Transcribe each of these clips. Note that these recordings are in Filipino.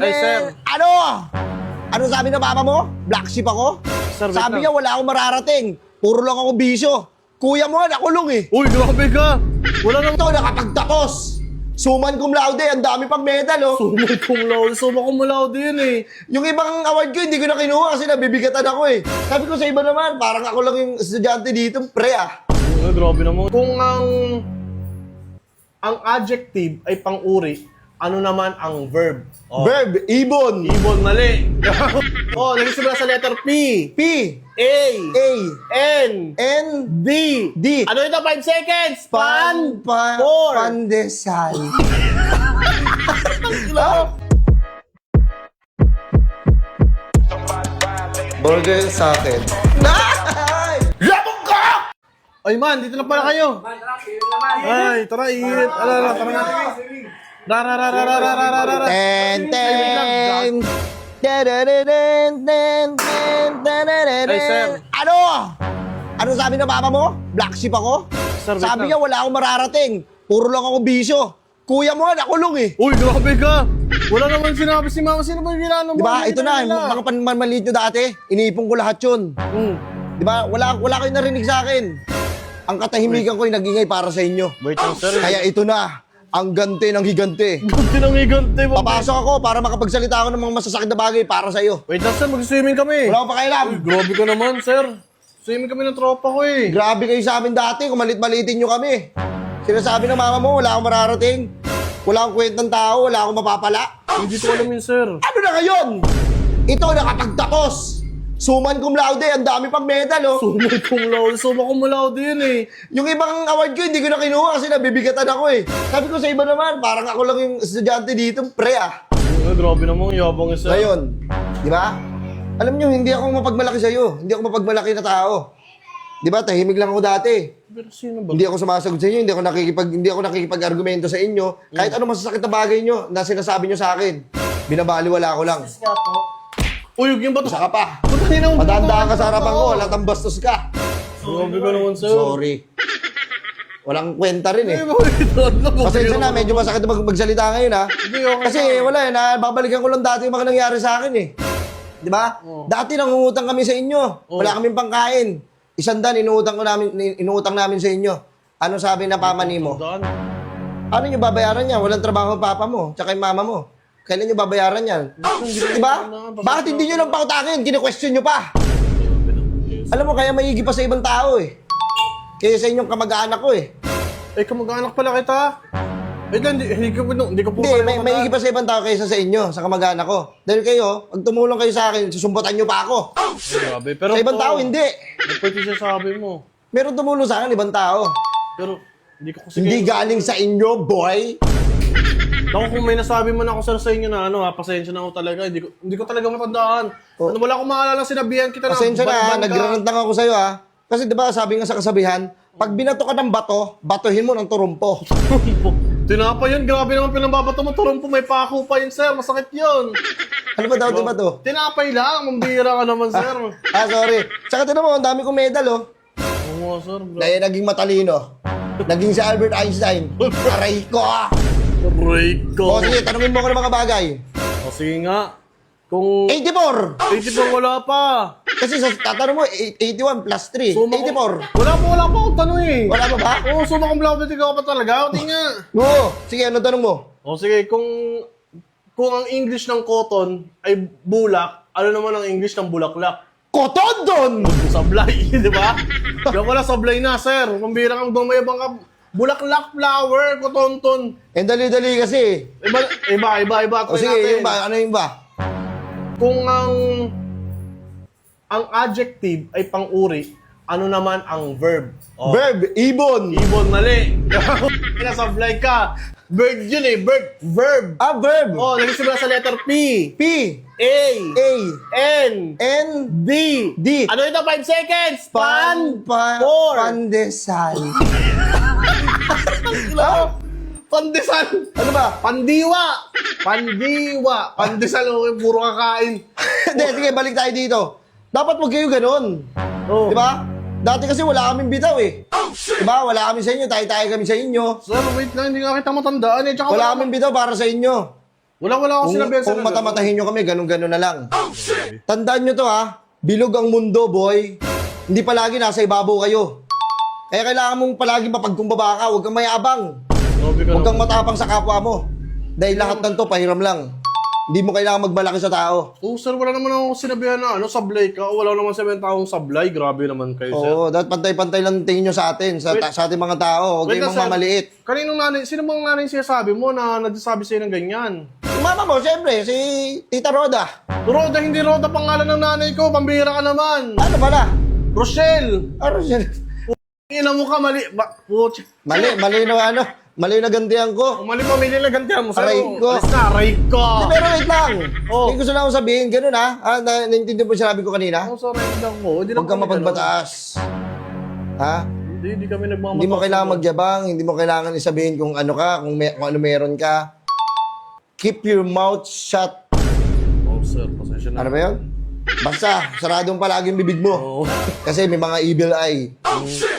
Ay, sir. Ano? Ano sabi ng mama mo? Black sheep ako? Sir, wait Sabi lang. niya wala akong mararating. Puro lang ako bisyo. Kuya mo, nakulong eh. Uy, grabe ka! Wala nang Ito, nakapagtapos. Suman cum laude, ang dami pang medal oh. sumay kong laude. Suma kong laude yun eh. Yung ibang award ko, hindi ko na kinuha kasi nabibigatan ako eh. Sabi ko sa iba naman, parang ako lang yung estudyante dito, pre ah. Ay, grabe naman. Kung ang adjective ay pang-uri, ano naman ang verb? Oh. Verb, ibon. Ibon, mali. Oh, nagsimula sa letter P. P, A. A, N. N, D. D. Ano ito? 5 seconds. Four. Pandesal. Burger sa akin. Labog ka! Ay man, dito na pala kayo. Ay, tara, init. Ala, tara na. Rarararararararara. Ten, ten. Ay, sir. Ano? Ano sabi ng mama mo? Black sheep ako? Sir, wait Sabi lang. niya wala akong mararating. Puro lang ako bisyo. Kuya mo, nakulong eh. Uy, grabe ka. Wala naman sinabi si mama. Sino ba yung ginano mo? Di ba? Ito na, yung mga panmaliit nyo dati. Iniipon ko lahat yun. Di ba? Wala kayong narinig sa akin. Ang katahimikan ko yung nag-ingay para sa inyo. Wait lang, sir. Kaya ito na, ang gante ng higante. Ganti ng higante mo. Papasok ako para makapagsalita ako ng mga masasakit na bagay para sa iyo. Wait lang, sir. Mag-swimming kami. Wala akong pakialam. Uy, grabe ka naman, sir. Swimming kami ng tropa ko eh. Grabe kayo sa amin dati, kung malit-malitin nyo kami. Sinasabi ng mama mo, wala akong mararating. Wala akong kwentang tao, wala akong mapapala. Hindi ko alam yun, sir. Ano na ngayon? Ito, nakapagtapos. Suman cum laude, ang dami pang medal oh. Sumay kong laude. Suma kong laude yun eh. Yung ibang award ko, hindi ko na kinuha kasi nabibigatan ako eh. Sabi ko sa iba naman, parang ako lang yung estudyante dito, pre ah. Ay, grabe naman. Yabang yun, sir. Ngayon, di ba? Alam nyo, hindi ako mapagmalaki sa'yo. Hindi ako mapagmalaki na tao. Di ba? Tahimik lang ako dati. Pero sino ba? Hindi ako sumasagot sa inyo, hindi ako nakikipag-argumento sa inyo. Kahit ano masasakit na bagay nyo na sinasabi nyo sa akin. Binabaliwala ko lang. Uy, yung bato. Isa ka pa. Patayin ang Madandaan ka sa harapan ko, latang bastos ka. Grabe ka naman, sir. Sorry. Walang kwenta rin eh. Ay, bakit ito? Pasensya na, medyo masakit na magsalita ngayon ha. Hindi, okay Kasi wala eh, babalikan ko lang dati yung mga nangyari sa akin eh. Di ba? Dati nangungutang kami sa inyo. Wala kaming pangkain. 100 inuutang namin sa inyo. Ano sabi ng pamani mo? Daan. Ano nyo babayaran yan? Walang trabaho ang papa mo, tsaka yung mama mo. Kailan nyo babayaran yan? Di ba? Bakit hindi nyo lang pautakin? Kine-question nyo pa. Alam mo, kaya maigi pa sa ibang tao eh. Kaya sa inyong kamag-anak ko eh. Eh, kamag-anak pala kita. Eh, hindi ko po Hindi, maigi pa sa ibang tao kaysa sa inyo, sa kamag-anak ko. Dahil kayo, pag tumulong kayo sa akin, susumputan nyo pa ako. Grabe. Pero Sa ibang tao, hindi. Pwede siya sabi mo. Meron tumulong sa akin, ibang tao. Pero, hindi ko kasi... Hindi galing sa inyo, boy. Ako kung may nasabi mo na ako sir sa inyo na pasensya na ako talaga. Hindi ko talaga matandaan. Oh. Ano, wala akong maalala, sinabihan kita na. Pasensya na, ban-ban ka. nagrarant lang ako sa'yo ha. Kasi di ba sabi nga sa kasabihan, pag binato ka ng bato, batuhin mo ng turumpo. Tinapa yun, grabe naman pinambabato mo. Turong po, may pako pa yun, sir. Masakit yun. Ano ba daw, di ba to? Tinapay lang, mambira ka naman, sir. Sorry. Tsaka tinan mo, ang dami kong medal oh. Oo, sir. Dahil naging matalino. Naging si Albert Einstein. Aray ko ah. Break O ko. sige, tanungin mo ko ng mga bagay. O sige nga. Kung 84! 80 wala pa. Kasi sa tatanong mo, 81 plus 3. Suma ko- 84. Wala pa akong tanong eh. Wala pa ba? Oo, suma kong blau ikaw pa talaga. O di nga. Oo. Sige, ano tanong mo? O sige, kung ang English ng cotton ay bulak, ano naman ang English ng bulaklak? Koton doon! Sablay, di ba? Kaya pala sablay na, sir. Pambira kang bumayabang ka. Bulaklak, flower, kotonton. Dali-dali kasi. Iba. O sige, yung ba? Ano yung ba? Kung ang adjective ay pang-uri, ano naman ang verb? O, Verb, ibon. ibon, mali. Nasablay ka. Bird yun eh, bird. Verb. Verb. Oh, nagsimula sa letter P. P, A. A, N. N, D. D. Ano ito? 5 seconds. Four. Pandesal. Pandesal. Ano ba? Pandiwa. Pandesal. Okay, puro kakain. Hindi, sige, balik tayo dito. Dapat wag kayo ganun. Oh. Di ba? Dati kasi wala kaming bitaw eh. Diba? Wala kami sa inyo, tayo-tayo kami sa inyo. Sir, wait lang, hindi nga kita matandaan eh. Tsaka Wala kaming bitaw para sa inyo. wala akong sinabi Kung matamatahin nyo kami, ganun-ganun na lang. Tandaan nyo to ha, bilog ang mundo, boy. Hindi palagi nasa ibabaw kayo. Kaya kailangan mong palagi mapagkumbaba ka, huwag kang mayabang. Huwag kang matapang sa kapwa mo. Dahil lahat ng to, pahiram lang. Hindi mo kailangan magmalaki sa tao. Oh, sir, wala naman akong sinabihan na sablay ka. Wala naman sabihan taong sablay. Grabe naman kayo, sir. Oo, dapat pantay-pantay lang tingin nyo sa atin, sa ating mga tao. Huwag Wait kayong lang, sir. mamaliit. Kaninong nanay, sino bang nanay sinasabi mo na nagsasabi sa'yo ng ganyan? Yung mama mo, siyempre, si Tita Roda. Roda, hindi Roda pangalan ng nanay ko. Pambira ka naman. Ano pala? Rochelle. Ano siya? Ina mo ka, mali. Mali na gantihan ko. Mali pamilya na gantihan mo, sir. Aray ko. Alis na, aray ko. Hindi, pero wait lang. Oh. Hindi gusto lang akong sabihin, ganun ha. Naintindihan mo yung sinabi ko kanina? Ako sa aray lang ko. Huwag kang mapagbataas. Ha? Hindi kami nagmamataas. Hindi mo kailangan magyabang, hindi mo kailangan isabihin kung ano ka, kung ano meron ka. Keep your mouth shut. Oh, sir, pasensya na. Ano ba yun? Basta, saradong palagi yung bibig mo. Oo. Kasi may mga evil eye.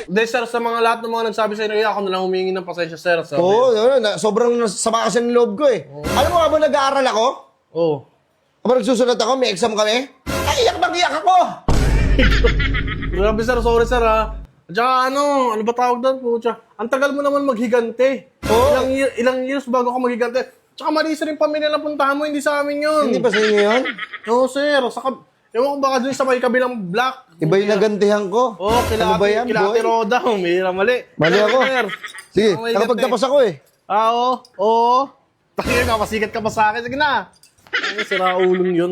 Hindi, sir, sa mga lahat ng mga nagsabi sa inyo, ako na lang humingi ng pasensya, sir. Sabi. Oo, sobrang sama kasi ng loob ko eh. Alam mo habang nag-aaral ako, Oh. habang nagsusulat ako, may exam kami, ay iyak ako! Grabe, sir. Sorry, sir, ha. At saka, ano ba tawag doon? Pucha. Ang tagal mo naman maghigante. Oo. Ilang years bago ka maghigante. Tsaka mali sa rin pamilya na puntahan mo, hindi sa amin yun. Hindi pa sa inyo yun? Oo, sir. Ewan ko baka dun sa may kabilang block. Iba yung nagantihan ko. Oo, Ano ba yan, kilati boy? Roda. Umira, mali. Mali ako. Sir. Sige, Okay, nakapagtapos ako eh. Oo. Takina ka, pasikat ka pa sa akin. Sige na. Ano, sira ulong yun.